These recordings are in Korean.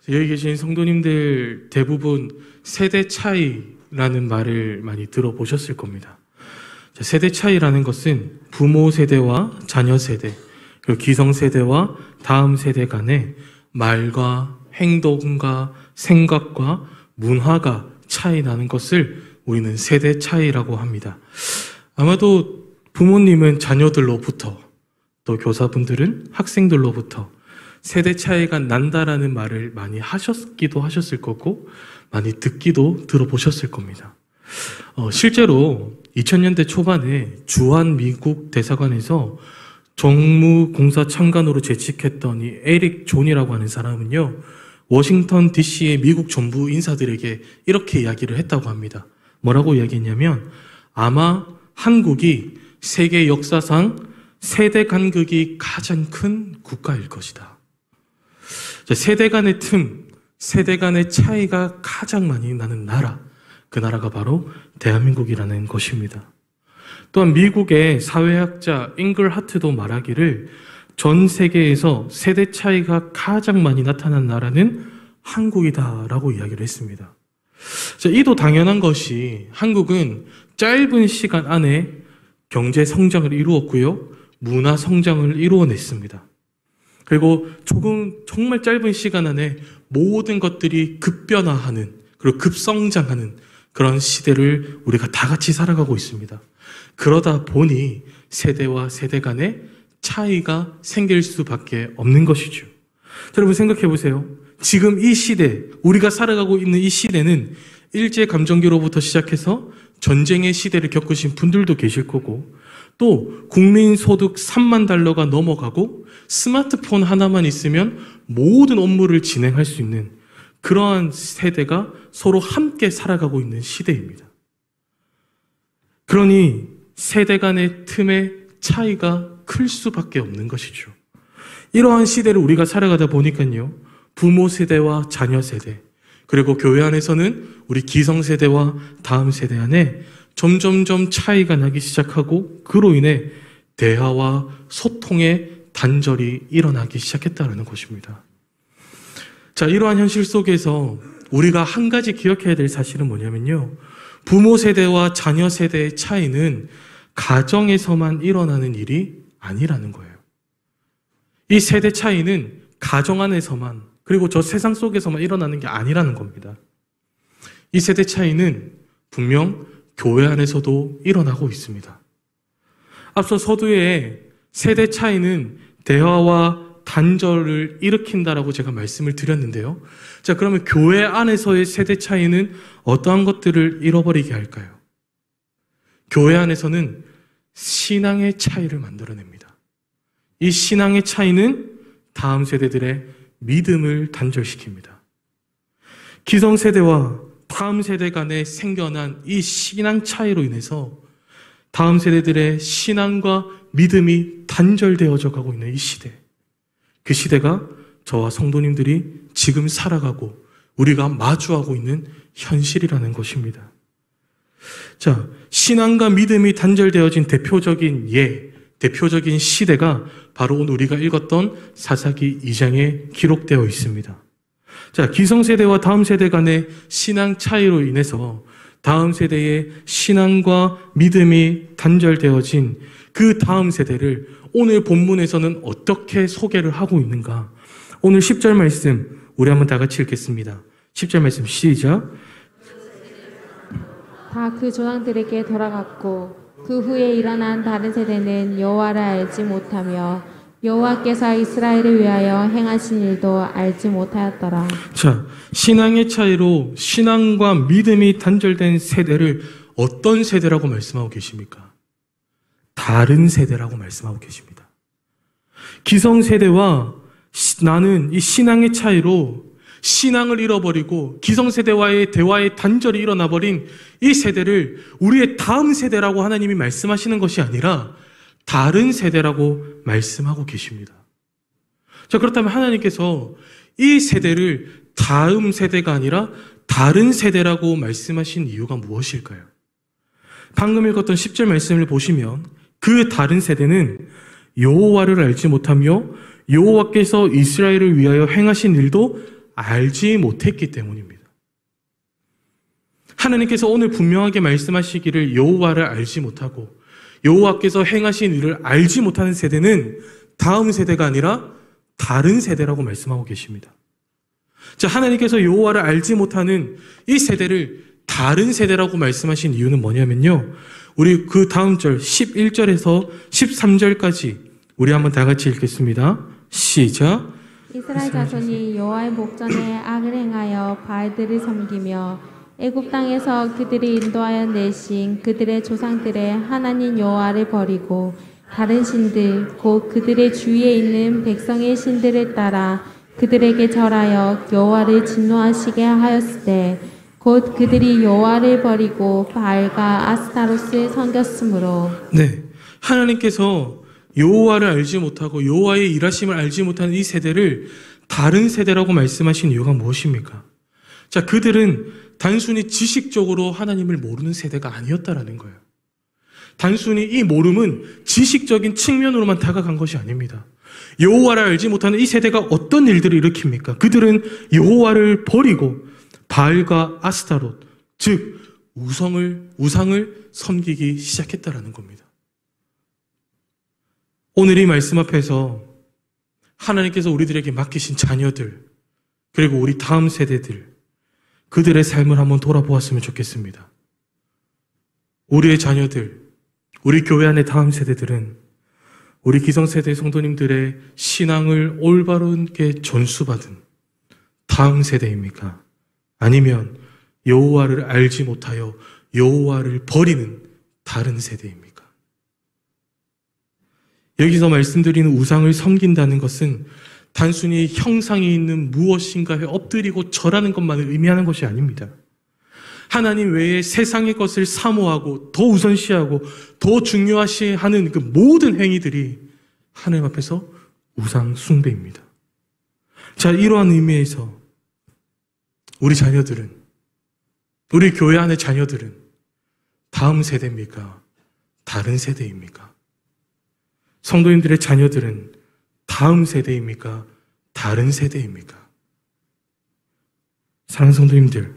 여기 계신 성도님들 대부분 세대 차이라는 말을 많이 들어보셨을 겁니다. 세대 차이라는 것은 부모 세대와 자녀 세대, 그리고 기성 세대와 다음 세대 간의 말과 행동과 생각과 문화가 차이 나는 것을 우리는 세대 차이라고 합니다. 아마도 부모님은 자녀들로부터, 또 교사분들은 학생들로부터 세대 차이가 난다라는 말을 많이 하셨기도 하셨을 거고 많이 듣기도 들어보셨을 겁니다. 실제로 2000년대 초반에 주한 미국 대사관에서 정무공사 참관으로 재직했던 이 에릭 존이라고 하는 사람은요, 워싱턴 DC의 미국 정부 인사들에게 이렇게 이야기를 했다고 합니다. 뭐라고 이야기했냐면, 아마 한국이 세계 역사상 세대 간극이 가장 큰 국가일 것이다. 세대 간의 틈, 세대 간의 차이가 가장 많이 나는 나라, 그 나라가 바로 대한민국이라는 것입니다. 또한 미국의 사회학자 잉글하트도 말하기를 전 세계에서 세대 차이가 가장 많이 나타난 나라는 한국이다라고 이야기를 했습니다. 이도 당연한 것이 한국은 짧은 시간 안에 경제 성장을 이루었고요, 문화 성장을 이루어냈습니다. 그리고 정말 짧은 시간 안에 모든 것들이 급변화하는, 그리고 급성장하는 그런 시대를 우리가 다 같이 살아가고 있습니다. 그러다 보니 세대와 세대 간의 차이가 생길 수밖에 없는 것이죠. 여러분 생각해 보세요. 지금 이 시대, 우리가 살아가고 있는 이 시대는 일제감정기로부터 시작해서 전쟁의 시대를 겪으신 분들도 계실 거고, 또 국민소득 3만 달러가 넘어가고 스마트폰 하나만 있으면 모든 업무를 진행할 수 있는 그러한 세대가 서로 함께 살아가고 있는 시대입니다. 그러니 세대 간의 틈의 차이가 클 수밖에 없는 것이죠. 이러한 시대를 우리가 살아가다 보니까요, 부모 세대와 자녀 세대, 그리고 교회 안에서는 우리 기성 세대와 다음 세대 안에 점점점 차이가 나기 시작하고, 그로 인해 대화와 소통의 단절이 일어나기 시작했다는 것입니다. 이러한 현실 속에서 우리가 한 가지 기억해야 될 사실은 뭐냐면요, 부모 세대와 자녀 세대의 차이는 가정에서만 일어나는 일이 아니라는 거예요. 이 세대 차이는 가정 안에서만, 그리고 저 세상 속에서만 일어나는 게 아니라는 겁니다. 이 세대 차이는 분명 교회 안에서도 일어나고 있습니다. 앞서 서두에 세대 차이는 대화와 단절을 일으킨다라고 제가 말씀을 드렸는데요. 그러면 교회 안에서의 세대 차이는 어떠한 것들을 잃어버리게 할까요? 교회 안에서는 신앙의 차이를 만들어냅니다. 이 신앙의 차이는 다음 세대들의 믿음을 단절시킵니다. 기성세대와 다음 세대 간에 생겨난 이 신앙 차이로 인해서 다음 세대들의 신앙과 믿음이 단절되어져 가고 있는 이 시대, 그 시대가 저와 성도님들이 지금 살아가고 우리가 마주하고 있는 현실이라는 것입니다. 신앙과 믿음이 단절되어진 대표적인 시대가 바로 오늘 우리가 읽었던 사사기 2장에 기록되어 있습니다. 기성세대와 다음 세대 간의 신앙 차이로 인해서 다음 세대의 신앙과 믿음이 단절되어진 그 다음 세대를 오늘 본문에서는 어떻게 소개를 하고 있는가? 오늘 10절 말씀 우리 한번 다 같이 읽겠습니다. 10절 말씀 시작. 다 그 조상들에게 돌아갔고 그 후에 일어난 다른 세대는 여호와를 알지 못하며 여호와께서 이스라엘을 위하여 행하신 일도 알지 못하였더라. 신앙의 차이로 신앙과 믿음이 단절된 세대를 어떤 세대라고 말씀하고 계십니까? 다른 세대라고 말씀하고 계십니다. 기성세대와 나는 이 신앙의 차이로 신앙을 잃어버리고 기성세대와의 대화의 단절이 일어나버린 이 세대를 우리의 다음 세대라고 하나님이 말씀하시는 것이 아니라 다른 세대라고 말씀하고 계십니다. 그렇다면 하나님께서 이 세대를 다음 세대가 아니라 다른 세대라고 말씀하신 이유가 무엇일까요? 방금 읽었던 10절 말씀을 보시면 그 다른 세대는 여호와를 알지 못하며 여호와께서 이스라엘을 위하여 행하신 일도 알지 못했기 때문입니다. 하나님께서 오늘 분명하게 말씀하시기를 여호와를 알지 못하고 여호와께서 행하신 일을 알지 못하는 세대는 다음 세대가 아니라 다른 세대라고 말씀하고 계십니다. 자, 하나님께서 여호와를 알지 못하는 이 세대를 다른 세대라고 말씀하신 이유는 뭐냐면요. 우리 그 다음 절 11절에서 13절까지 우리 한번 다 같이 읽겠습니다. 시작. 이스라엘 자손이 여호와의 목전에 악을 행하여 바알들을 섬기며 애굽 땅에서 그들이 인도하여 내신 그들의 조상들의 하나님 여호와를 버리고 다른 신들 곧 그들의 주위에 있는 백성의 신들을 따라 그들에게 절하여 여호와를 진노하시게 하였을 때 곧 그들이 여호와를 버리고 바알과 아스타롯을 섬겼으므로. 네, 하나님께서 여호와를 알지 못하고 여호와의 일하심을 알지 못하는 이 세대를 다른 세대라고 말씀하신 이유가 무엇입니까? 자, 그들은 단순히 지식적으로 하나님을 모르는 세대가 아니었다라는 거예요. 단순히 이 모름은 지식적인 측면으로만 다가간 것이 아닙니다. 여호와를 알지 못하는 이 세대가 어떤 일들을 일으킵니까? 그들은 여호와를 버리고 바알과 아스타롯, 즉 우상을 섬기기 시작했다라는 겁니다. 오늘 이 말씀 앞에서 하나님께서 우리들에게 맡기신 자녀들, 그리고 우리 다음 세대들, 그들의 삶을 한번 돌아보았으면 좋겠습니다. 우리의 자녀들, 우리 교회 안의 다음 세대들은 우리 기성세대 성도님들의 신앙을 올바르게 전수받은 다음 세대입니까? 아니면 여호와를 알지 못하여 여호와를 버리는 다른 세대입니까? 여기서 말씀드리는 우상을 섬긴다는 것은 단순히 형상이 있는 무엇인가에 엎드리고 절하는 것만을 의미하는 것이 아닙니다. 하나님 외에 세상의 것을 사모하고 더 우선시하고 더 중요시하는 그 모든 행위들이 하나님 앞에서 우상 숭배입니다. 자, 이러한 의미에서 우리 자녀들은, 우리 교회 안의 자녀들은 다음 세대입니까? 다른 세대입니까? 성도님들의 자녀들은 다음 세대입니까? 다른 세대입니까? 사랑하는 성도님들,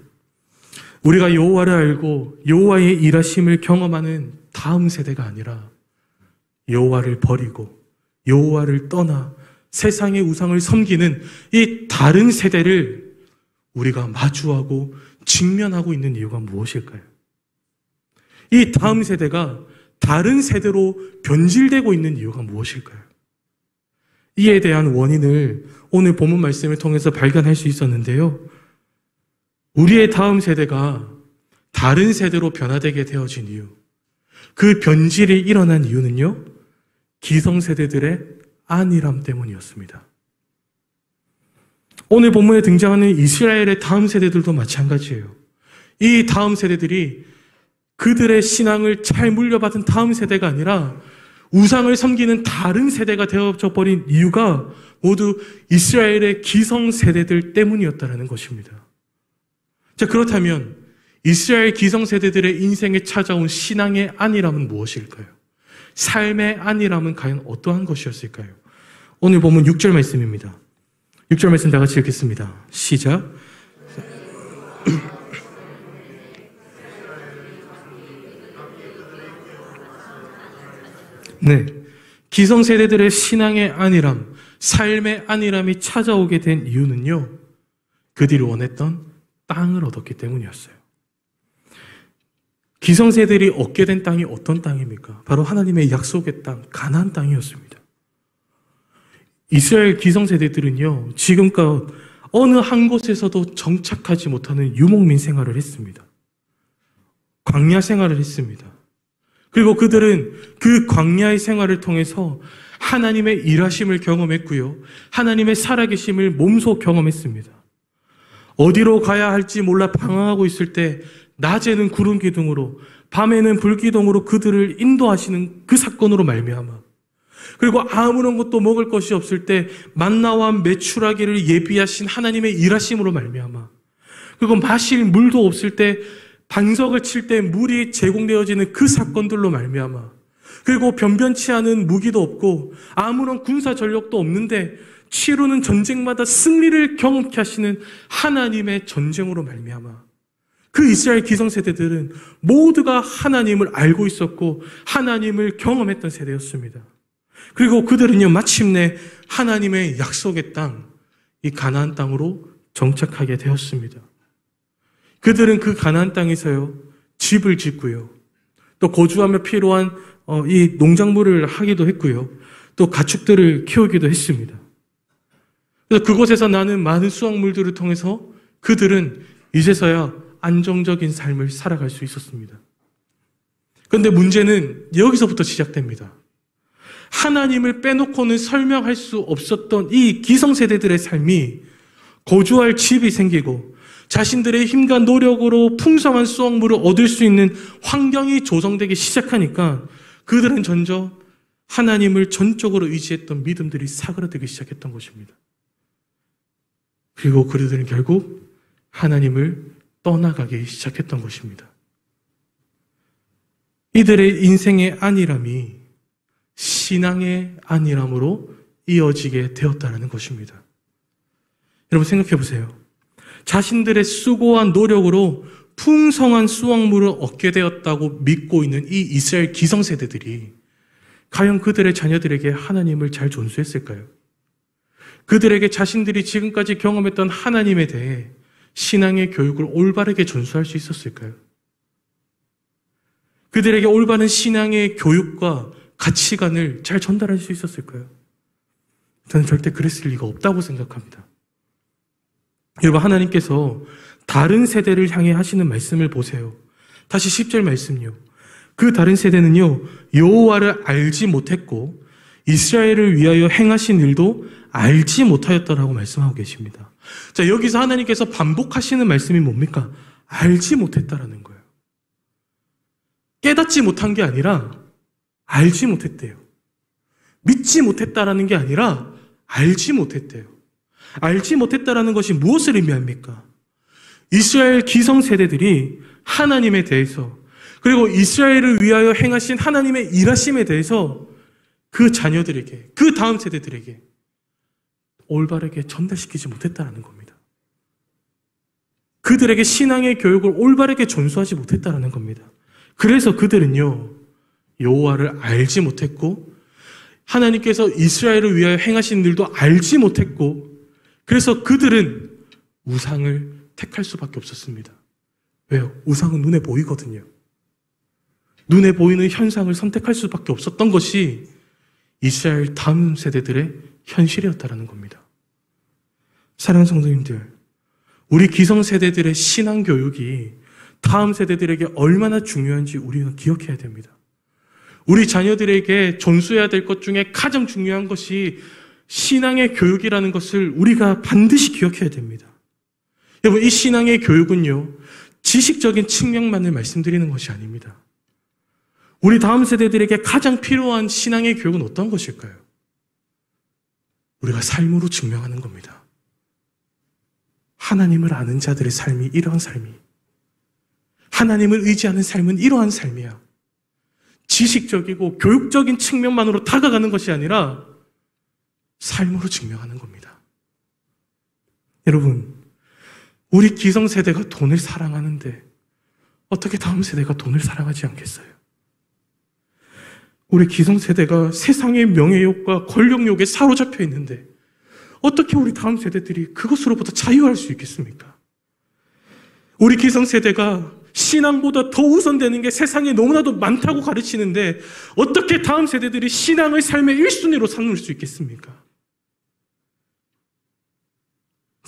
우리가 여호와를 알고 여호와의 일하심을 경험하는 다음 세대가 아니라 여호와를 버리고 여호와를 떠나 세상의 우상을 섬기는 이 다른 세대를 우리가 마주하고 직면하고 있는 이유가 무엇일까요? 이 다음 세대가 다른 세대로 변질되고 있는 이유가 무엇일까요? 이에 대한 원인을 오늘 본문 말씀을 통해서 발견할 수 있었는데요. 우리의 다음 세대가 다른 세대로 변화되게 되어진 이유, 그 변질이 일어난 이유는요, 기성세대들의 안일함 때문이었습니다. 오늘 본문에 등장하는 이스라엘의 다음 세대들도 마찬가지예요. 이 다음 세대들이 그들의 신앙을 잘 물려받은 다음 세대가 아니라 우상을 섬기는 다른 세대가 되어져 버린 이유가 모두 이스라엘의 기성세대들 때문이었다는 것입니다. 자, 그렇다면 이스라엘 기성세대들의 인생에 찾아온 신앙의 안일함은 무엇일까요? 삶의 안일함은 과연 어떠한 것이었을까요? 오늘 본문 6절 말씀입니다. 6절 말씀 다 같이 읽겠습니다. 시작. 네, 기성세대들의 신앙의 안일함, 삶의 안일함이 찾아오게 된 이유는요, 그들이 원했던 땅을 얻었기 때문이었어요. 기성세대들이 얻게 된 땅이 어떤 땅입니까? 바로 하나님의 약속의 땅, 가나안 땅이었습니다. 이스라엘 기성세대들은요, 지금껏 어느 한 곳에서도 정착하지 못하는 유목민 생활을 했습니다. 광야 생활을 했습니다. 그리고 그들은 그 광야의 생활을 통해서 하나님의 일하심을 경험했고요, 하나님의 살아계심을 몸소 경험했습니다. 어디로 가야 할지 몰라 방황하고 있을 때 낮에는 구름 기둥으로, 밤에는 불 기둥으로 그들을 인도하시는 그 사건으로 말미암아, 그리고 아무런 것도 먹을 것이 없을 때 만나와 메추라기를 예비하신 하나님의 일하심으로 말미암아, 그리고 마실 물도 없을 때 반석을 칠 때 물이 제공되어지는 그 사건들로 말미암아, 그리고 변변치 않은 무기도 없고 아무런 군사 전력도 없는데 치루는 전쟁마다 승리를 경험케 하시는 하나님의 전쟁으로 말미암아 그 이스라엘 기성세대들은 모두가 하나님을 알고 있었고 하나님을 경험했던 세대였습니다. 그리고 그들은요, 마침내 하나님의 약속의 땅, 이 가나안 땅으로 정착하게 되었습니다. 그들은 그 가나안 땅에서요, 집을 짓고요, 또 거주하며 필요한 이 농작물을 하기도 했고요, 또 가축들을 키우기도 했습니다. 그래서 그곳에서 나는 많은 수확물들을 통해서 그들은 이제서야 안정적인 삶을 살아갈 수 있었습니다. 그런데 문제는 여기서부터 시작됩니다. 하나님을 빼놓고는 설명할 수 없었던 이 기성세대들의 삶이 거주할 집이 생기고 자신들의 힘과 노력으로 풍성한 수확물을 얻을 수 있는 환경이 조성되기 시작하니까 그들은 점점 하나님을 전적으로 의지했던 믿음들이 사그라들기 시작했던 것입니다. 그리고 그들은 결국 하나님을 떠나가기 시작했던 것입니다. 이들의 인생의 안일함이 신앙의 안일함으로 이어지게 되었다는 것입니다. 여러분 생각해 보세요. 자신들의 수고와 노력으로 풍성한 수확물을 얻게 되었다고 믿고 있는 이 이스라엘 기성세대들이 과연 그들의 자녀들에게 하나님을 잘 전수했을까요? 그들에게 자신들이 지금까지 경험했던 하나님에 대해 신앙의 교육을 올바르게 전수할 수 있었을까요? 그들에게 올바른 신앙의 교육과 가치관을 잘 전달할 수 있었을까요? 저는 절대 그랬을 리가 없다고 생각합니다. 여러분, 하나님께서 다른 세대를 향해 하시는 말씀을 보세요. 다시 10절 말씀요. 그 다른 세대는요, 여호와를 알지 못했고 이스라엘을 위하여 행하신 일도 알지 못하였다라고 말씀하고 계십니다. 자, 여기서 하나님께서 반복하시는 말씀이 뭡니까? 알지 못했다라는 거예요. 깨닫지 못한 게 아니라 알지 못했대요. 믿지 못했다라는 게 아니라 알지 못했대요. 알지 못했다라는 것이 무엇을 의미합니까? 이스라엘 기성세대들이 하나님에 대해서, 그리고 이스라엘을 위하여 행하신 하나님의 일하심에 대해서 그 자녀들에게, 그 다음 세대들에게 올바르게 전달시키지 못했다라는 겁니다. 그들에게 신앙의 교육을 올바르게 전수하지 못했다라는 겁니다. 그래서 그들은요, 여호와를 알지 못했고 하나님께서 이스라엘을 위하여 행하신 일도 알지 못했고, 그래서 그들은 우상을 택할 수밖에 없었습니다. 왜요? 우상은 눈에 보이거든요. 눈에 보이는 현상을 선택할 수밖에 없었던 것이 이스라엘 다음 세대들의 현실이었다라는 겁니다. 사랑하는 성도님들, 우리 기성세대들의 신앙교육이 다음 세대들에게 얼마나 중요한지 우리는 기억해야 됩니다. 우리 자녀들에게 전수해야 될 것 중에 가장 중요한 것이 신앙의 교육이라는 것을 우리가 반드시 기억해야 됩니다. 여러분, 이 신앙의 교육은요, 지식적인 측면만을 말씀드리는 것이 아닙니다. 우리 다음 세대들에게 가장 필요한 신앙의 교육은 어떤 것일까요? 우리가 삶으로 증명하는 겁니다. 하나님을 아는 자들의 삶이 이러한 삶이, 하나님을 의지하는 삶은 이러한 삶이야. 지식적이고 교육적인 측면만으로 다가가는 것이 아니라 삶으로 증명하는 겁니다. 여러분, 우리 기성세대가 돈을 사랑하는데 어떻게 다음 세대가 돈을 사랑하지 않겠어요? 우리 기성세대가 세상의 명예욕과 권력욕에 사로잡혀 있는데 어떻게 우리 다음 세대들이 그것으로부터 자유할 수 있겠습니까? 우리 기성세대가 신앙보다 더 우선되는 게 세상에 너무나도 많다고 가르치는데 어떻게 다음 세대들이 신앙을 삶의 1순위로 삼을 수 있겠습니까?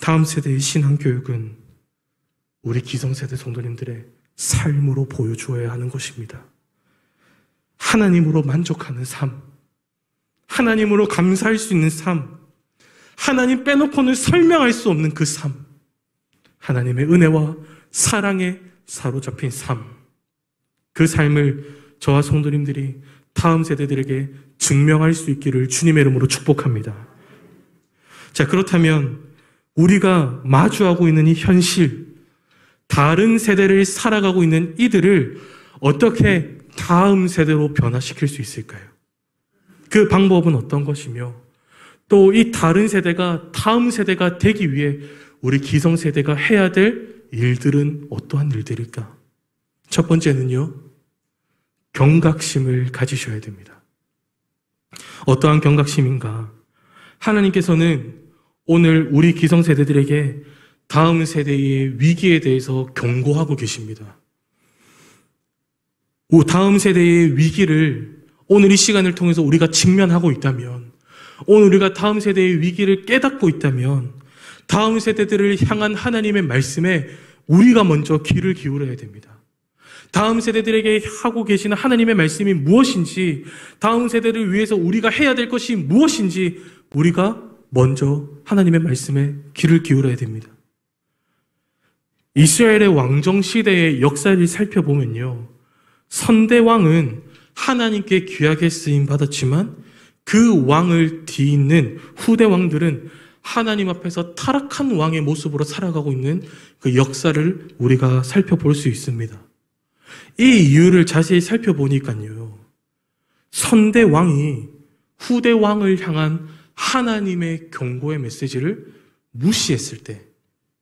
다음 세대의 신앙교육은 우리 기성세대 성도님들의 삶으로 보여주어야 하는 것입니다. 하나님으로 만족하는 삶, 하나님으로 감사할 수 있는 삶, 하나님 빼놓고는 설명할 수 없는 그 삶, 하나님의 은혜와 사랑에 사로잡힌 삶, 그 삶을 저와 성도님들이 다음 세대들에게 증명할 수 있기를 주님의 이름으로 축복합니다. 자, 그렇다면 우리가 마주하고 있는 이 현실, 다른 세대를 살아가고 있는 이들을 어떻게 다음 세대로 변화시킬 수 있을까요? 그 방법은 어떤 것이며 또 이 다른 세대가 다음 세대가 되기 위해 우리 기성세대가 해야 될 일들은 어떠한 일들일까? 첫 번째는요, 경각심을 가지셔야 됩니다. 어떠한 경각심인가? 하나님께서는 오늘 우리 기성세대들에게 다음 세대의 위기에 대해서 경고하고 계십니다. 다음 세대의 위기를 오늘 이 시간을 통해서 우리가 직면하고 있다면, 오늘 우리가 다음 세대의 위기를 깨닫고 있다면 다음 세대들을 향한 하나님의 말씀에 우리가 먼저 귀를 기울여야 됩니다. 다음 세대들에게 하고 계시는 하나님의 말씀이 무엇인지, 다음 세대를 위해서 우리가 해야 될 것이 무엇인지 우리가 먼저 하나님의 말씀에 귀를 기울여야 됩니다. 이스라엘의 왕정 시대의 역사를 살펴보면요, 선대왕은 하나님께 귀하게 쓰임 받았지만 그 왕을 뒤잇는 후대 왕들은 하나님 앞에서 타락한 왕의 모습으로 살아가고 있는 그 역사를 우리가 살펴볼 수 있습니다. 이 이유를 자세히 살펴보니까요, 선대 왕이 후대 왕을 향한 하나님의 경고의 메시지를 무시했을 때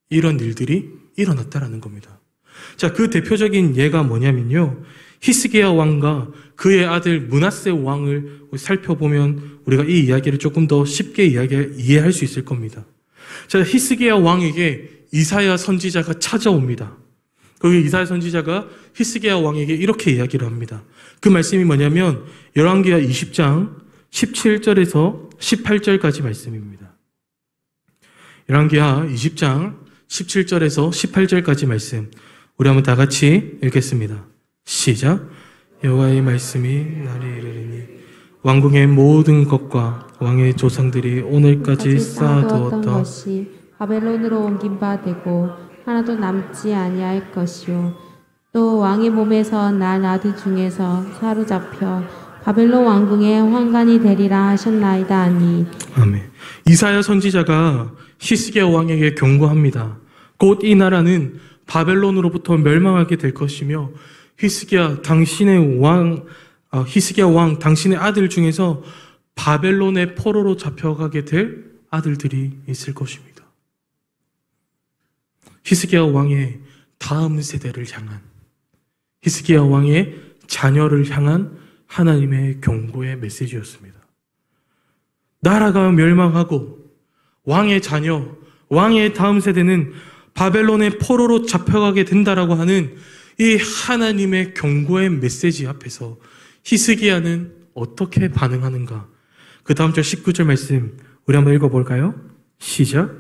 이런 일들이 일어났다라는 겁니다. 자, 그 대표적인 예가 뭐냐면요, 히스기야 왕과 그의 아들 므낫세 왕을 살펴보면 우리가 이 이야기를 조금 더 쉽게 이해할 수 있을 겁니다. 자, 히스기야 왕에게 이사야 선지자가 찾아옵니다. 거기 이사야 선지자가 히스기야 왕에게 이렇게 이야기를 합니다. 그 말씀이 뭐냐면 열왕기하 20장 17절에서 18절까지 말씀입니다. 열왕기하 20장 17절에서 18절까지 말씀, 우리 한번 다 같이 읽겠습니다. 시작. 여호와의 말씀이 나를 이르리니 왕궁의 모든 것과 왕의 조상들이 오늘까지 쌓아두었던 것이 바벨론으로 옮긴 바 되고 하나도 남지 아니할 것이요, 또 왕의 몸에서 난 아들 중에서 사로잡혀 바벨론 왕궁의 환관이 되리라 하셨나이다 하니. 아멘. 이사야 선지자가 히스기야 왕에게 경고합니다. 곧 이 나라는 바벨론으로부터 멸망하게 될 것이며 히스기야 왕 당신의 아들 중에서 바벨론의 포로로 잡혀가게 될 아들들이 있을 것입니다. 히스기야 왕의 다음 세대를 향한, 히스기야 왕의 자녀를 향한 하나님의 경고의 메시지였습니다. 나라가 멸망하고 왕의 자녀, 왕의 다음 세대는 바벨론의 포로로 잡혀가게 된다라고 하는 이 하나님의 경고의 메시지 앞에서 히스기야는 어떻게 반응하는가? 그 다음 절 19절 말씀 우리 한번 읽어볼까요? 시작.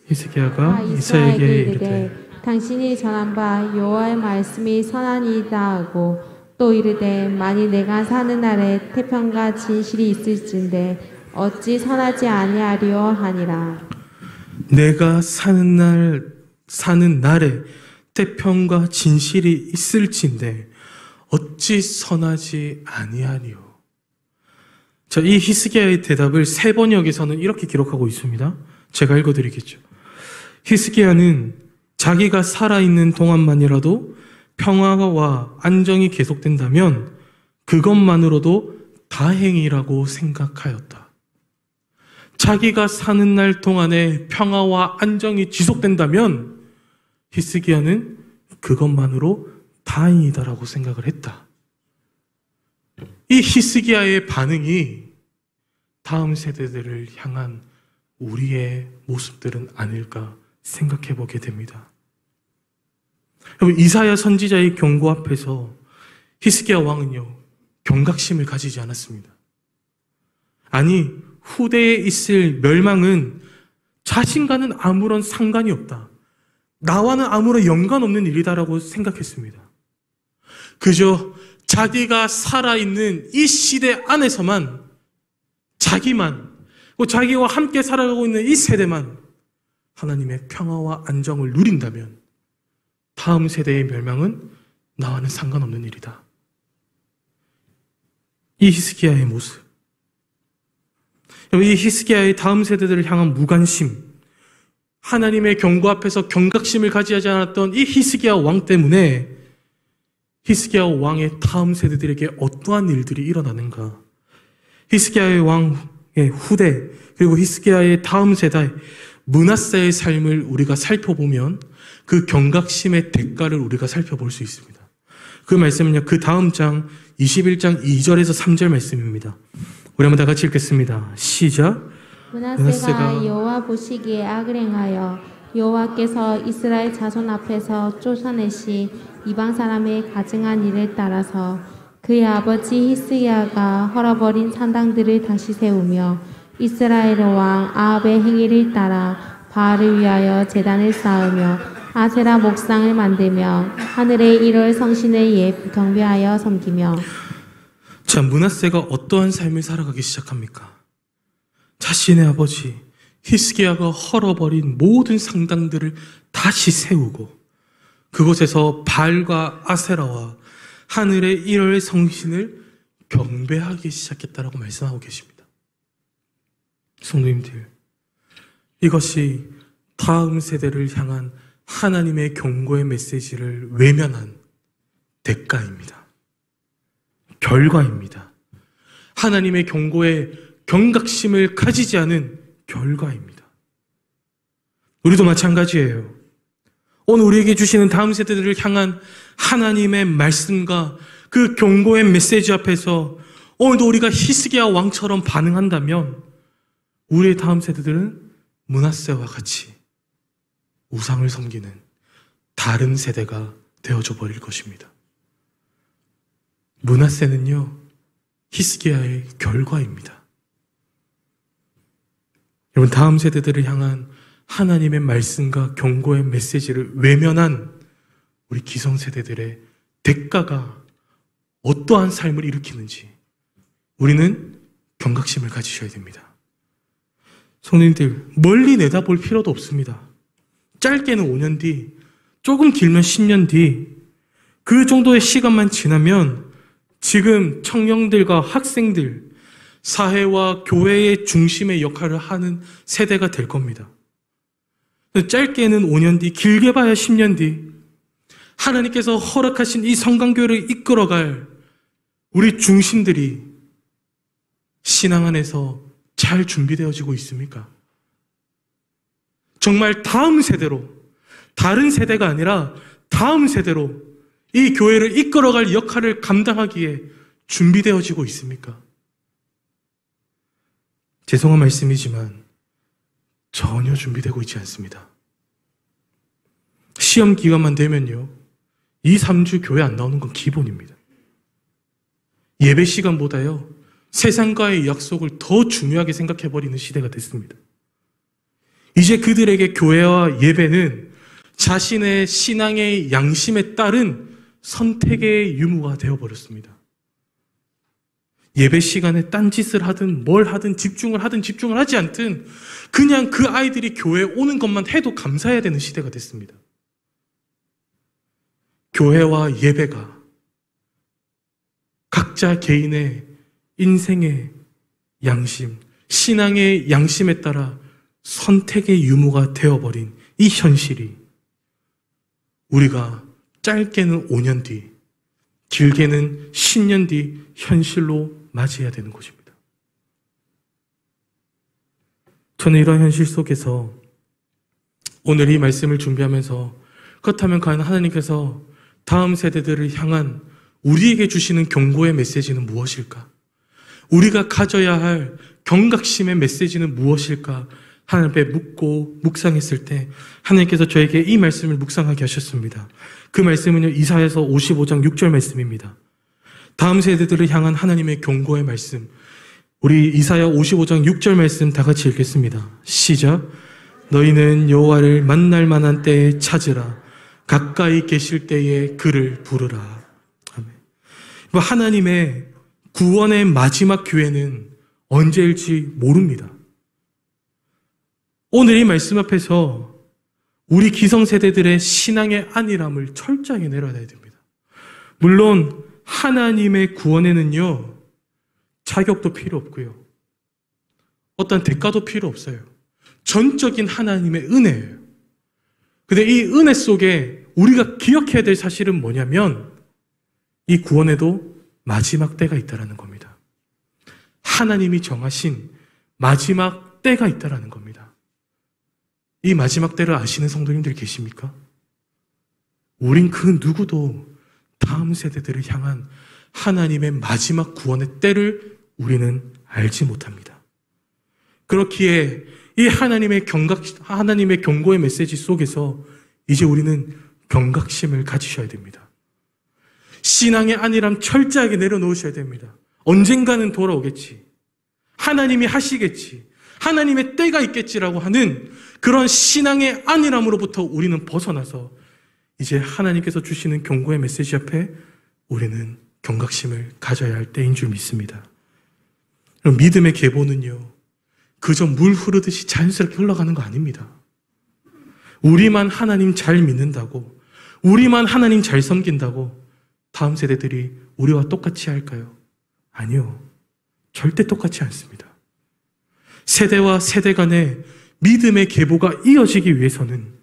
히스기야가 이사야에게 이르되 당신이 전한 바 여호와의 말씀이 선하니이다 하고, 또 이르되 만일 내가 사는 날에 태평과 진실이 있을진데 어찌 선하지 아니하리요 하니라. 내가 사는 날에 태평과 진실이 있을진데 어찌 선하지 아니하리요. 자, 이 히스기야의 대답을 세 번역에서는 이렇게 기록하고 있습니다. 제가 읽어드리겠죠. 히스기야는 자기가 살아있는 동안만이라도 평화와 안정이 계속된다면 그것만으로도 다행이라고 생각하였다. 자기가 사는 날 동안에 평화와 안정이 지속된다면 히스기야는 그것만으로 다행이다라고 생각을 했다. 이 히스기야의 반응이 다음 세대들을 향한 우리의 모습들은 아닐까 생각해 보게 됩니다. 여러분, 이사야 선지자의 경고 앞에서 히스기야 왕은요, 경각심을 가지지 않았습니다. 아니, 후대에 있을 멸망은 자신과는 아무런 상관이 없다. 나와는 아무런 연관없는 일이다라고 생각했습니다. 그저 자기가 살아있는 이 시대 안에서만 자기만, 자기와 함께 살아가고 있는 이 세대만 하나님의 평화와 안정을 누린다면 다음 세대의 멸망은 나와는 상관없는 일이다. 이 히스기야의 모습, 이 히스기야의 다음 세대들을 향한 무관심, 하나님의 경고 앞에서 경각심을 가지지 않았던 이 히스기야 왕 때문에 히스기야 왕의 다음 세대들에게 어떠한 일들이 일어나는가? 히스기야의 왕의 후대 그리고 히스기야의 다음 세대 므낫세의 삶을 우리가 살펴보면 그 경각심의 대가를 우리가 살펴볼 수 있습니다. 그 말씀은요, 그 다음 장 21장 2절에서 3절 말씀입니다. 우리 한번 다 같이 읽겠습니다. 시작. 므낫세가 여호와 보시기에 악을 행하여 여호와께서 이스라엘 자손 앞에서 쫓아내시 이방 사람의 가증한 일을 따라서 그의 아버지 히스기야가 헐어버린 산당들을 다시 세우며 이스라엘 왕 아합의 행위를 따라 바알을 위하여 제단을 쌓으며 아세라 목상을 만들며 하늘의 1월 성신을 경배하여 섬기며. 자, 므낫세가 어떠한 삶을 살아가기 시작합니까? 자신의 아버지 히스기야가 헐어버린 모든 상당들을 다시 세우고 그곳에서 바알과 아세라와 하늘의 1월 성신을 경배하기 시작했다라고 말씀하고 계십니다. 성도님들, 이것이 다음 세대를 향한 하나님의 경고의 메시지를 외면한 대가입니다. 결과입니다. 하나님의 경고에 경각심을 가지지 않은 결과입니다. 우리도 마찬가지예요. 오늘 우리에게 주시는 다음 세대들을 향한 하나님의 말씀과 그 경고의 메시지 앞에서 오늘도 우리가 히스기야 왕처럼 반응한다면 우리의 다음 세대들은 므낫세와 같이 우상을 섬기는 다른 세대가 되어져 버릴 것입니다. 므낫세는요, 히스기야의 결과입니다. 여러분, 다음 세대들을 향한 하나님의 말씀과 경고의 메시지를 외면한 우리 기성세대들의 대가가 어떠한 삶을 일으키는지 우리는 경각심을 가지셔야 됩니다. 성도님들, 멀리 내다볼 필요도 없습니다. 짧게는 5년 뒤, 조금 길면 10년 뒤, 그 정도의 시간만 지나면 지금 청년들과 학생들, 사회와 교회의 중심의 역할을 하는 세대가 될 겁니다. 짧게는 5년 뒤, 길게 봐야 10년 뒤, 하나님께서 허락하신 이 성강교회를 이끌어갈 우리 중심들이 신앙 안에서 잘 준비되어지고 있습니까? 정말 다음 세대로, 다른 세대가 아니라 다음 세대로 이 교회를 이끌어갈 역할을 감당하기에 준비되어지고 있습니까? 죄송한 말씀이지만 전혀 준비되고 있지 않습니다. 시험 기간만 되면요, 2, 3주 교회 안 나오는 건 기본입니다. 예배 시간보다요, 세상과의 약속을 더 중요하게 생각해버리는 시대가 됐습니다. 이제 그들에게 교회와 예배는 자신의 신앙의 양심에 따른 선택의 유무가 되어버렸습니다. 예배 시간에 딴짓을 하든 뭘 하든 집중을 하지 않든 그냥 그 아이들이 교회에 오는 것만 해도 감사해야 되는 시대가 됐습니다. 교회와 예배가 각자 개인의 인생의 양심, 신앙의 양심에 따라 선택의 유무가 되어버린 이 현실이 우리가 짧게는 5년 뒤, 길게는 10년 뒤 현실로 맞이해야 되는 것입니다. 저는 이런 현실 속에서 오늘 이 말씀을 준비하면서 그렇다면 과연 하나님께서 다음 세대들을 향한 우리에게 주시는 경고의 메시지는 무엇일까? 우리가 가져야 할 경각심의 메시지는 무엇일까? 하나님 앞에 묻고 묵상했을 때 하나님께서 저에게 이 말씀을 묵상하게 하셨습니다. 그 말씀은요, 이사야서 55장 6절 말씀입니다. 다음 세대들을 향한 하나님의 경고의 말씀, 우리 이사야 55장 6절 말씀 다 같이 읽겠습니다. 시작. 너희는 여호와를 만날 만한 때에 찾으라. 가까이 계실 때에 그를 부르라. 아멘. 하나님의 구원의 마지막 기회는 언제일지 모릅니다. 오늘 이 말씀 앞에서 우리 기성세대들의 신앙의 안일함을 철저하게 내려야 됩니다. 물론 하나님의 구원에는요, 자격도 필요 없고요, 어떤 대가도 필요 없어요. 전적인 하나님의 은혜예요. 근데 이 은혜 속에 우리가 기억해야 될 사실은 뭐냐면 이 구원에도 마지막 때가 있다는 겁니다. 하나님이 정하신 마지막 때가 있다라는 겁니다. 이 마지막 때를 아시는 성도님들 계십니까? 우린 그 누구도 다음 세대들을 향한 하나님의 마지막 구원의 때를 우리는 알지 못합니다. 그렇기에 이 하나님의 경고의 메시지 속에서 이제 우리는 경각심을 가지셔야 됩니다. 신앙의 안일함 철저하게 내려놓으셔야 됩니다. 언젠가는 돌아오겠지. 하나님이 하시겠지. 하나님의 때가 있겠지라고 하는 그런 신앙의 안일함으로부터 우리는 벗어나서 이제 하나님께서 주시는 경고의 메시지 앞에 우리는 경각심을 가져야 할 때인 줄 믿습니다. 그럼 믿음의 계보는요, 그저 물 흐르듯이 자연스럽게 흘러가는 거 아닙니다. 우리만 하나님 잘 믿는다고, 우리만 하나님 잘 섬긴다고 다음 세대들이 우리와 똑같이 할까요? 아니요. 절대 똑같지 않습니다. 세대와 세대 간의 믿음의 계보가 이어지기 위해서는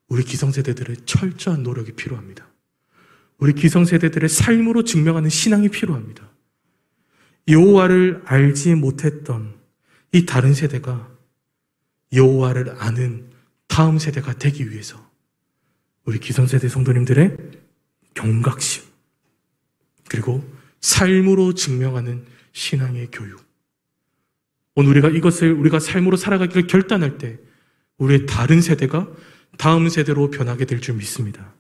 우리 기성세대들의 철저한 노력이 필요합니다. 우리 기성세대들의 삶으로 증명하는 신앙이 필요합니다. 여호와를 알지 못했던 이 다른 세대가 여호와를 아는 다음 세대가 되기 위해서 우리 기성세대 성도님들의 경각심, 그리고 삶으로 증명하는 신앙의 교육, 오늘 우리가 삶으로 살아가기를 결단할 때 우리의 다른 세대가 다음 세대로 변하게 될 줄 믿습니다.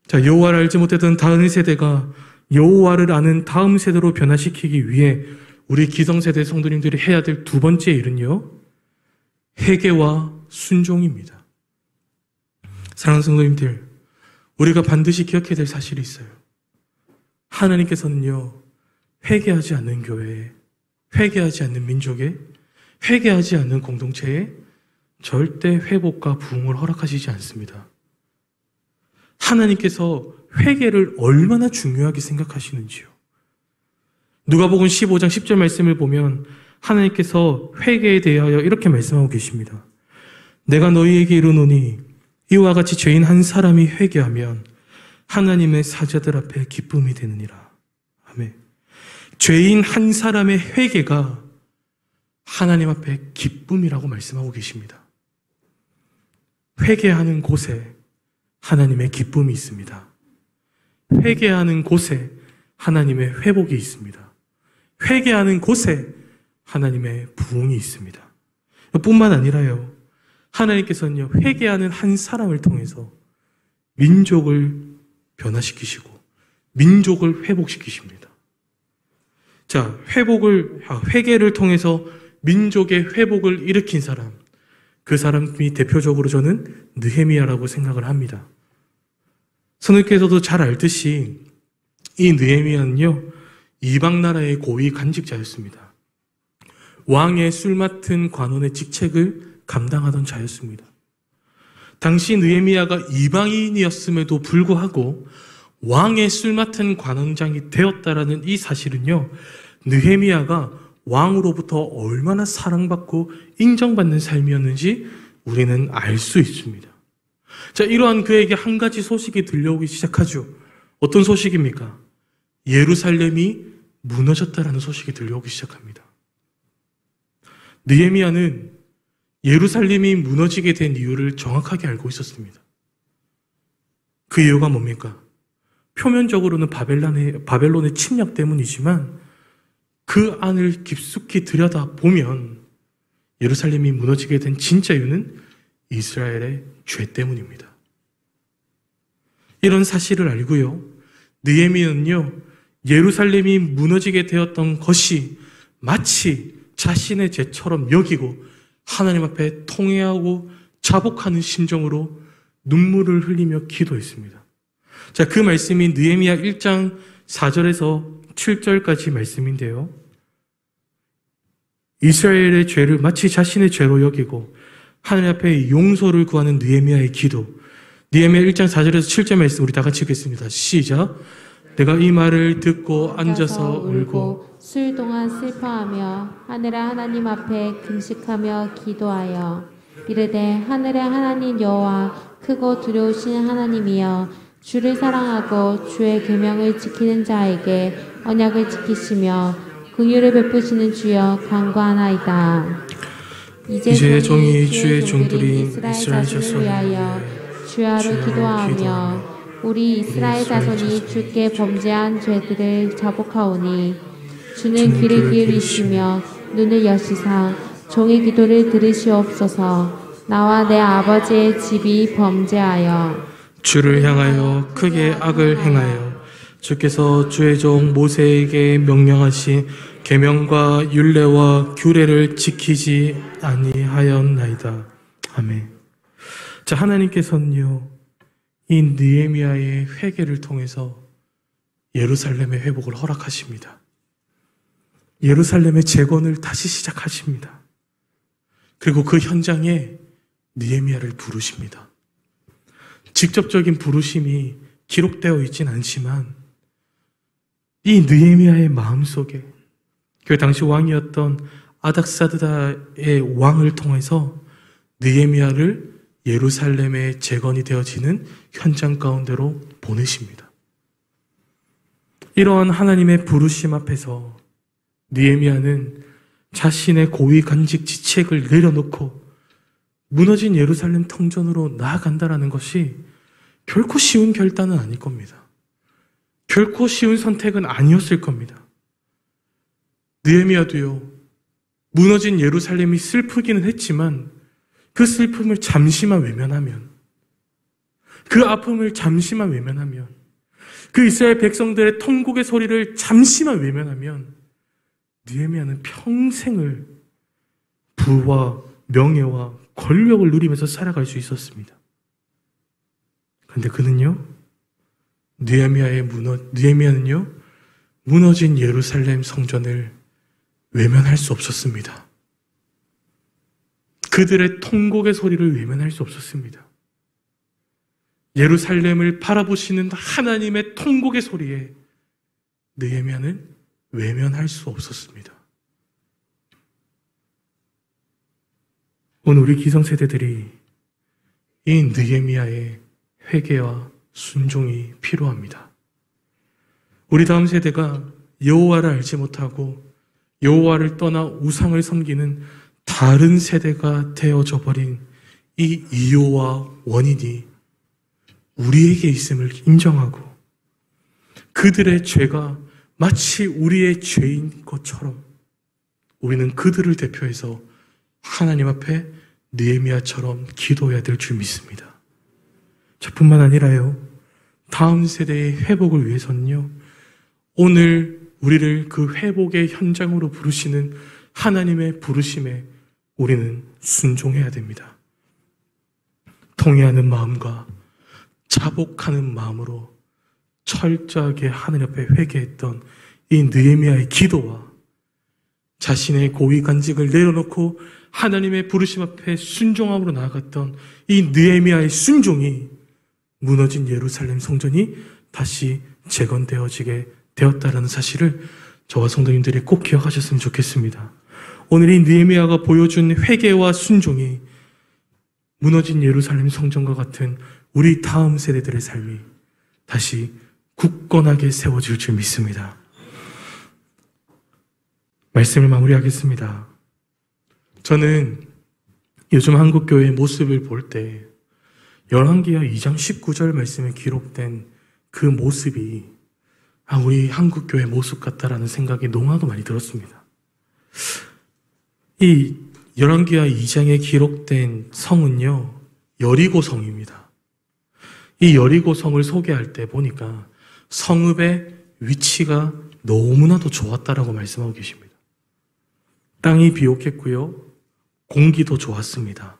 자, 여호와를 알지 못했던 다른 세대가 여호와를 아는 다음 세대로 변화시키기 위해 우리 기성세대 성도님들이 해야 될 두 번째 일은요, 회개와 순종입니다. 사랑하는 성도님들, 우리가 반드시 기억해야 될 사실이 있어요. 하나님께서는요, 회개하지 않는 교회에, 회개하지 않는 민족에, 회개하지 않는 공동체에 절대 회복과 부흥을 허락하시지 않습니다. 하나님께서 회개를 얼마나 중요하게 생각하시는지요. 누가복음 15장 10절 말씀을 보면 하나님께서 회개에 대하여 이렇게 말씀하고 계십니다. 내가 너희에게 이르노니 이와 같이 죄인 한 사람이 회개하면 하나님의 사자들 앞에 기쁨이 되느니라. 아멘. 죄인 한 사람의 회개가 하나님 앞에 기쁨이라고 말씀하고 계십니다. 회개하는 곳에 하나님의 기쁨이 있습니다. 회개하는 곳에 하나님의 회복이 있습니다. 회개하는 곳에 하나님의 부흥이 있습니다. 뿐만 아니라요, 하나님께서는요, 회개하는 한 사람을 통해서 민족을 변화시키시고 민족을 회복시키십니다. 자, 회개를 통해서 민족의 회복을 일으킨 사람, 그 사람이 대표적으로 저는 느헤미야라고 생각을 합니다. 선생님께서도 잘 알듯이 이 느헤미야는요, 이방 나라의 고위 간직자였습니다. 왕의 술 맡은 관원의 직책을 감당하던 자였습니다. 당시 느헤미야가 이방인이었음에도 불구하고 왕의 술 맡은 관원장이 되었다라는 이 사실은요, 느헤미야가 왕으로부터 얼마나 사랑받고 인정받는 삶이었는지 우리는 알 수 있습니다. 자, 이러한 그에게 한 가지 소식이 들려오기 시작하죠. 어떤 소식입니까? 예루살렘이 무너졌다라는 소식이 들려오기 시작합니다. 느헤미야는 예루살렘이 무너지게 된 이유를 정확하게 알고 있었습니다. 그 이유가 뭡니까? 표면적으로는 바벨론의 침략 때문이지만 그 안을 깊숙이 들여다보면 예루살렘이 무너지게 된 진짜 이유는 이스라엘의 죄 때문입니다. 이런 사실을 알고요, 느헤미야는요, 예루살렘이 무너지게 되었던 것이 마치 자신의 죄처럼 여기고 하나님 앞에 통회하고 자복하는 심정으로 눈물을 흘리며 기도했습니다. 자, 그 말씀이 느헤미야 1장 4절에서 7절까지 말씀인데요, 이스라엘의 죄를 마치 자신의 죄로 여기고 하나님 앞에 용서를 구하는 느헤미야의 기도, 느헤미야 1장 4절에서 7절 말씀 우리 다 같이 읽겠습니다. 시작. 내가 이 말을 듣고 앉아서 울고 술 동안 슬퍼하며 하늘의 하나님 앞에 금식하며 기도하여 이르되 하늘의 하나님 여호와 크고 두려우신 하나님이여, 주를 사랑하고 주의 계명을 지키는 자에게 언약을 지키시며 긍휼을 베푸시는 주여 간구하나이다. 이제 종이 주의 종들인 이스라엘 이스라엘 자손을 자손을 위하여 주야로 기도하며 우리 이스라엘 자손이 주께 범죄한 죄들을 자복하오니 주는 귀를 기울이시며 눈을 여시사 종의 기도를 들으시옵소서. 나와 내 아버지의 집이 범죄하여 주를 향하여 크게 악을 행하여 주께서 주의 종 모세에게 명령하신 계명과 율례와 규례를 지키지 아니하였나이다. 아멘. 자, 하나님께서는요, 이 느헤미야의 회개를 통해서 예루살렘의 회복을 허락하십니다. 예루살렘의 재건을 다시 시작하십니다. 그리고 그 현장에 느헤미야를 부르십니다. 직접적인 부르심이 기록되어 있진 않지만 이 느헤미야의 마음속에 그 당시 왕이었던 아닥사드다의 왕을 통해서 느헤미야를 예루살렘의 재건이 되어지는 현장 가운데로 보내십니다. 이러한 하나님의 부르심 앞에서 느헤미야는 자신의 고위 간직 지책을 내려놓고 무너진 예루살렘 성전으로 나아간다는 것이 결코 쉬운 결단은 아닐 겁니다. 결코 쉬운 선택은 아니었을 겁니다. 느헤미야도요, 무너진 예루살렘이 슬프기는 했지만 그 슬픔을 잠시만 외면하면, 그 아픔을 잠시만 외면하면, 그 이스라엘 백성들의 통곡의 소리를 잠시만 외면하면 느헤미야는 평생을 부와 명예와 권력을 누리면서 살아갈 수 있었습니다. 그런데 그는요, 느헤미야는요, 무너진 예루살렘 성전을 외면할 수 없었습니다. 그들의 통곡의 소리를 외면할 수 없었습니다. 예루살렘을 바라보시는 하나님의 통곡의 소리에 느헤미야는 외면할 수 없었습니다. 오늘 우리 기성세대들이 이 느헤미야의 회개와 순종이 필요합니다. 우리 다음 세대가 여호와를 알지 못하고 여호와를 떠나 우상을 섬기는 다른 세대가 되어져 버린 이 이유와 원인이 우리에게 있음을 인정하고 그들의 죄가 마치 우리의 죄인 것처럼 우리는 그들을 대표해서 하나님 앞에 느헤미야처럼 기도해야 될 줄 믿습니다. 저뿐만 아니라요, 다음 세대의 회복을 위해서는요, 오늘 우리를 그 회복의 현장으로 부르시는 하나님의 부르심에 우리는 순종해야 됩니다. 통회하는 마음과 자복하는 마음으로 철저하게 하나님 앞에 회개했던 이 느헤미야의 기도와 자신의 고위 간직을 내려놓고 하나님의 부르심 앞에 순종함으로 나아갔던 이 느헤미야의 순종이 무너진 예루살렘 성전이 다시 재건되어지게 되었다라는 사실을 저와 성도님들이 꼭 기억하셨으면 좋겠습니다. 오늘 이 느헤미야가 보여준 회개와 순종이 무너진 예루살렘 성전과 같은 우리 다음 세대들의 삶이 다시 굳건하게 세워질 줄 믿습니다. 말씀을 마무리하겠습니다. 저는 요즘 한국교회의 모습을 볼 때 열왕기하 2장 19절 말씀에 기록된 그 모습이 우리 한국교회 모습 같다라는 생각이 너무나도 많이 들었습니다. 이 열왕기하 2장에 기록된 성은요, 여리고 성입니다. 이 여리고 성을 소개할 때 보니까 성읍의 위치가 너무나도 좋았다라고 말씀하고 계십니다. 땅이 비옥했고요, 공기도 좋았습니다.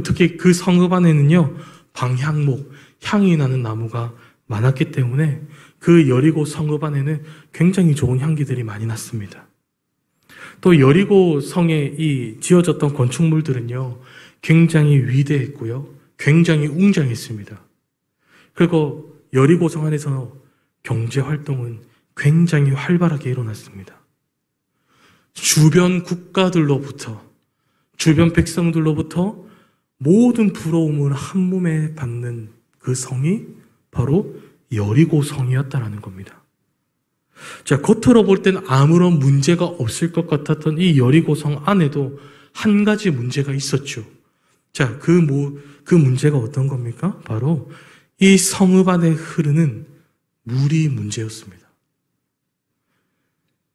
특히 그 성읍 안에는요, 방향목, 향이 나는 나무가 많았기 때문에 그 여리고 성읍 안에는 굉장히 좋은 향기들이 많이 났습니다. 또 여리고 성에 이 지어졌던 건축물들은요, 굉장히 위대했고요, 굉장히 웅장했습니다. 그리고 여리고 성 안에서 경제 활동은 굉장히 활발하게 일어났습니다. 주변 국가들로부터, 주변 백성들로부터 모든 부러움을 한 몸에 받는 그 성이 바로 여리고 성이었다라는 겁니다. 자, 겉으로 볼 때는 아무런 문제가 없을 것 같았던 이 여리고성 안에도 한 가지 문제가 있었죠. 자, 그 문제가 어떤 겁니까? 바로 이 성읍 안에 흐르는 물이 문제였습니다.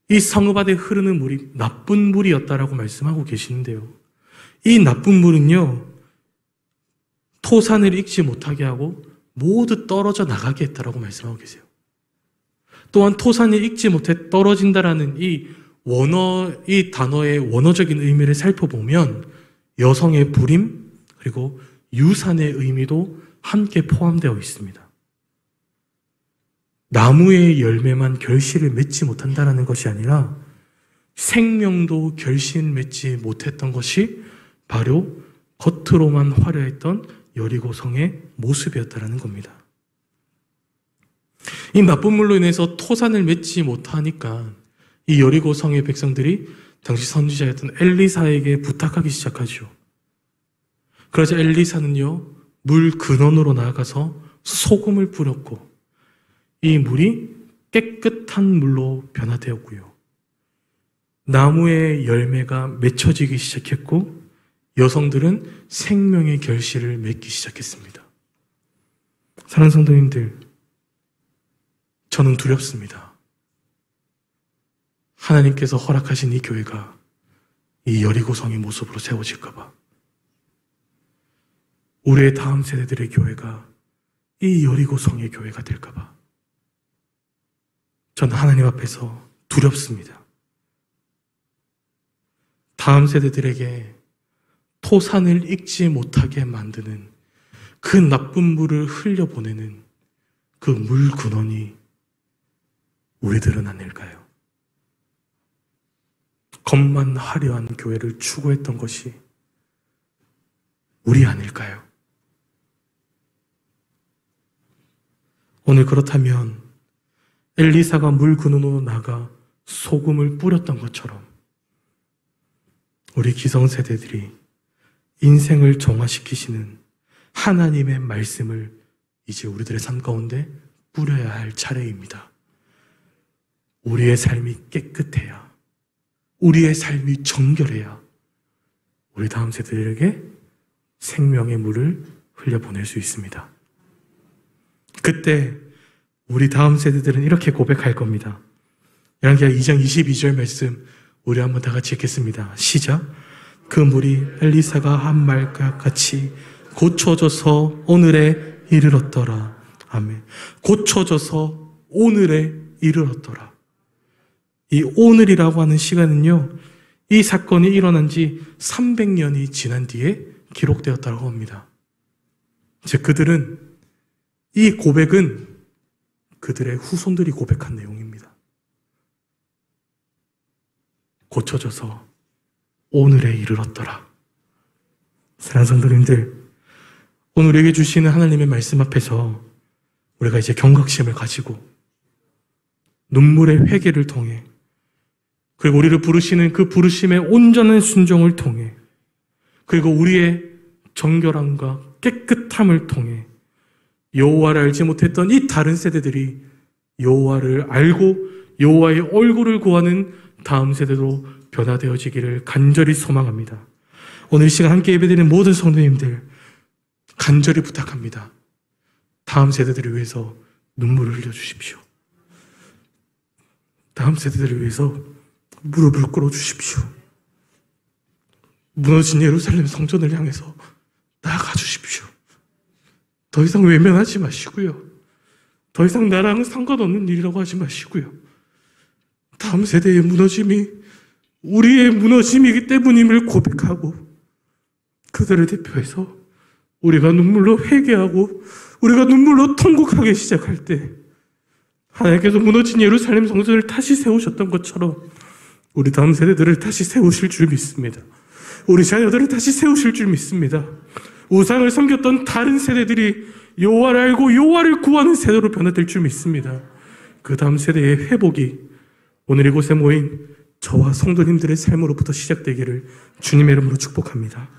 이 성읍 안에 흐르는 물이 나쁜 물이었다라고 말씀하고 계시는데요. 이 나쁜 물은요, 토산을 익지 못하게 하고 모두 떨어져 나가게 했다라고 말씀하고 계세요. 또한 토산이 익지 못해 떨어진다라는 이 단어의 원어적인 의미를 살펴보면 여성의 불임 그리고 유산의 의미도 함께 포함되어 있습니다. 나무의 열매만 결실을 맺지 못한다라는 것이 아니라 생명도 결실 맺지 못했던 것이 바로 겉으로만 화려했던 여리고성의 모습이었다라는 겁니다. 이 나쁜 물로 인해서 토산을 맺지 못하니까 이 여리고성의 백성들이 당시 선지자였던 엘리사에게 부탁하기 시작하죠. 그러자 엘리사는요, 물 근원으로 나아가서 소금을 뿌렸고 이 물이 깨끗한 물로 변화되었고요. 나무의 열매가 맺혀지기 시작했고 여성들은 생명의 결실을 맺기 시작했습니다. 사랑하는 성도님들, 저는 두렵습니다. 하나님께서 허락하신 이 교회가 이 여리고성의 모습으로 세워질까 봐. 우리의 다음 세대들의 교회가 이 여리고성의 교회가 될까 봐. 저는 하나님 앞에서 두렵습니다. 다음 세대들에게 토산을 익지 못하게 만드는 그 나쁜 물을 흘려보내는 그 물 근원이 우리들은 아닐까요? 겉만 화려한 교회를 추구했던 것이 우리 아닐까요? 오늘 그렇다면 엘리사가 물 근원으로 나가 소금을 뿌렸던 것처럼 우리 기성세대들이 인생을 정화시키시는 하나님의 말씀을 이제 우리들의 삶 가운데 뿌려야 할 차례입니다. 우리의 삶이 깨끗해야, 우리의 삶이 정결해야 우리 다음 세대들에게 생명의 물을 흘려보낼 수 있습니다. 그때 우리 다음 세대들은 이렇게 고백할 겁니다. 열왕기하 2장 22절 말씀 우리 한번 다 같이 읽겠습니다. 시작. 그 물이 엘리사가 한 말과 같이 고쳐져서 오늘에 이르렀더라. 아멘. 고쳐져서 오늘에 이르렀더라. 이 오늘이라고 하는 시간은요, 이 사건이 일어난 지 300년이 지난 뒤에 기록되었다고 합니다. 즉 그들은, 이 고백은 그들의 후손들이 고백한 내용입니다. 고쳐져서 오늘에 이르렀더라. 사랑하는 성도님들, 오늘 우리에게 주시는 하나님의 말씀 앞에서 우리가 이제 경각심을 가지고 눈물의 회개를 통해, 그리고 우리를 부르시는 그 부르심의 온전한 순종을 통해, 그리고 우리의 정결함과 깨끗함을 통해 여호와를 알지 못했던 이 다른 세대들이 여호와를 알고 여호와의 얼굴을 구하는 다음 세대로 변화되어지기를 간절히 소망합니다. 오늘 이 시간 함께 예배드리는 모든 성도님들 간절히 부탁합니다. 다음 세대들을 위해서 눈물을 흘려주십시오. 다음 세대들을 위해서 무릎을 꿇어주십시오. 무너진 예루살렘 성전을 향해서 나아가 주십시오. 더 이상 외면하지 마시고요. 더 이상 나랑은 상관없는 일이라고 하지 마시고요. 다음 세대의 무너짐이 우리의 무너짐이기 때문임을 고백하고 그들을 대표해서 우리가 눈물로 회개하고 우리가 눈물로 통곡하기 시작할 때 하나님께서 무너진 예루살렘 성전을 다시 세우셨던 것처럼 우리 다음 세대들을 다시 세우실 줄 믿습니다. 우리 자녀들을 다시 세우실 줄 믿습니다. 우상을 섬겼던 다른 세대들이 여호와를 알고 여호와를 구하는 세대로 변화될 줄 믿습니다. 그 다음 세대의 회복이 오늘 이곳에 모인 저와 성도님들의 삶으로부터 시작되기를 주님의 이름으로 축복합니다.